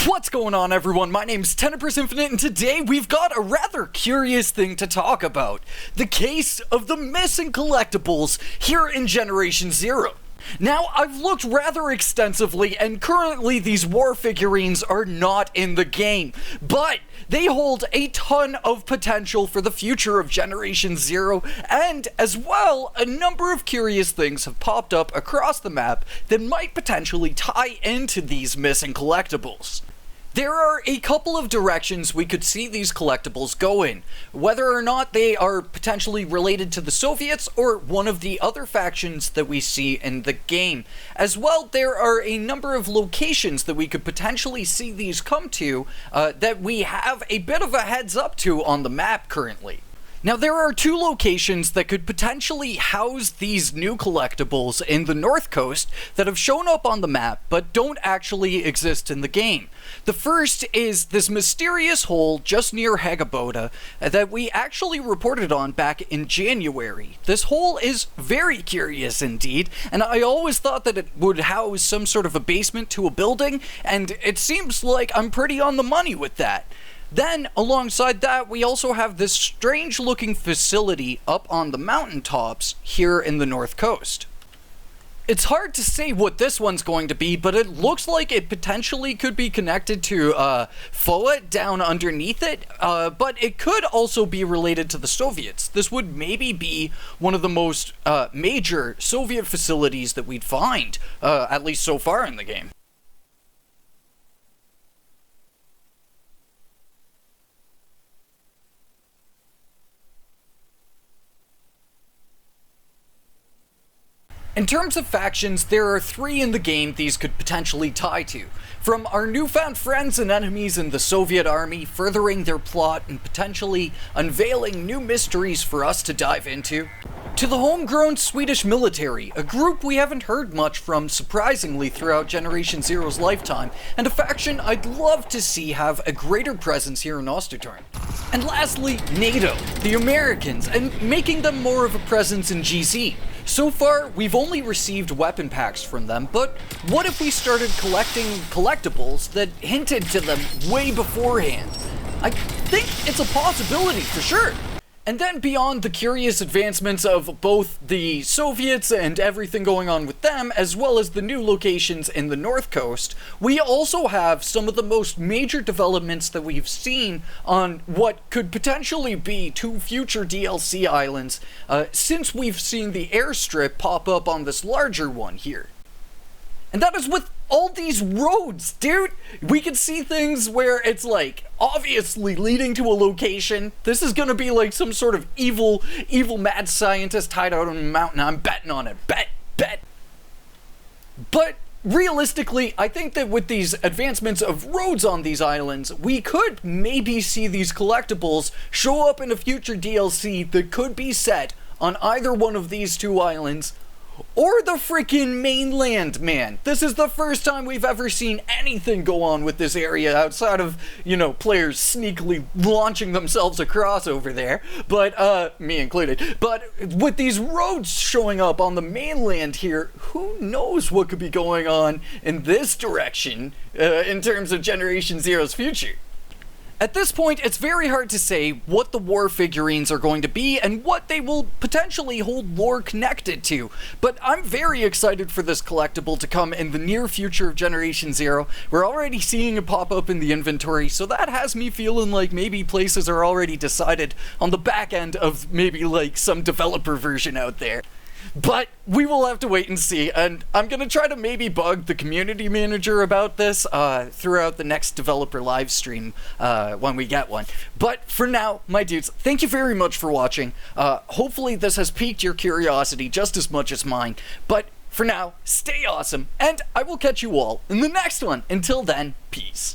What's going on, everyone? My name's Tenebris Infinite, and today we've got a rather curious thing to talk about. The case of the missing collectibles here in Generation Zero. Now, I've looked rather extensively, and currently these war figurines are not in the game, but they hold a ton of potential for the future of Generation Zero, and as well, a number of curious things have popped up across the map that might potentially tie into these missing collectibles. There are a couple of directions we could see these collectibles go in, whether or not they are potentially related to the Soviets or one of the other factions that we see in the game. As well, there are a number of locations that we could potentially see these come to that we have a bit of a heads up to on the map currently. Now, there are two locations that could potentially house these new collectibles in the North Coast that have shown up on the map but don't actually exist in the game. The first is this mysterious hole just near Hagaboda that we actually reported on back in January. This hole is very curious indeed, and I always thought that it would house some sort of a basement to a building, and it seems like I'm pretty on the money with that. Then, alongside that, we also have this strange-looking facility up on the mountaintops here in the North Coast. It's hard to say what this one's going to be, but it looks like it potentially could be connected to FOA down underneath it, but it could also be related to the Soviets. This would maybe be one of the most major Soviet facilities that we'd find, at least so far in the game. In terms of factions, there are three in the game these could potentially tie to. From our newfound friends and enemies in the Soviet army, furthering their plot and potentially unveiling new mysteries for us to dive into, to the homegrown Swedish military, a group we haven't heard much from surprisingly throughout Generation Zero's lifetime, and a faction I'd love to see have a greater presence here in Ostertorn. And lastly, NATO, the Americans, and making them more of a presence in GZ. So far, we've only received weapon packs from them, but what if we started collecting collectibles that hinted to them way beforehand? I think it's a possibility for sure. And then beyond the curious advancements of both the Soviets and everything going on with them, as well as the new locations in the North Coast, we also have some of the most major developments that we've seen on what could potentially be two future DLC islands since we've seen the airstrip pop up on this larger one here. And that is with all these roads, dude! We can see things where it's like, obviously leading to a location. This is gonna be like some sort of evil mad scientist hide out on a mountain. I'm betting on it. Bet. But realistically, I think that with these advancements of roads on these islands, we could maybe see these collectibles show up in a future DLC that could be set on either one of these two islands, or the freaking mainland, man. This is the first time we've ever seen anything go on with this area outside of, players sneakily launching themselves across over there, but, me included. But with these roads showing up on the mainland here, who knows what could be going on in this direction in terms of Generation Zero's future? At this point, it's very hard to say what the war figurines are going to be and what they will potentially hold lore connected to, but I'm very excited for this collectible to come in the near future of Generation Zero. We're already seeing it pop up in the inventory, so that has me feeling like maybe places are already decided on the back end of maybe like some developer version out there. But we will have to wait and see, and I'm going to try to maybe bug the community manager about this throughout the next developer live stream when we get one. But for now, my dudes, thank you very much for watching. Hopefully this has piqued your curiosity just as much as mine. But for now, stay awesome, and I will catch you all in the next one. Until then, peace.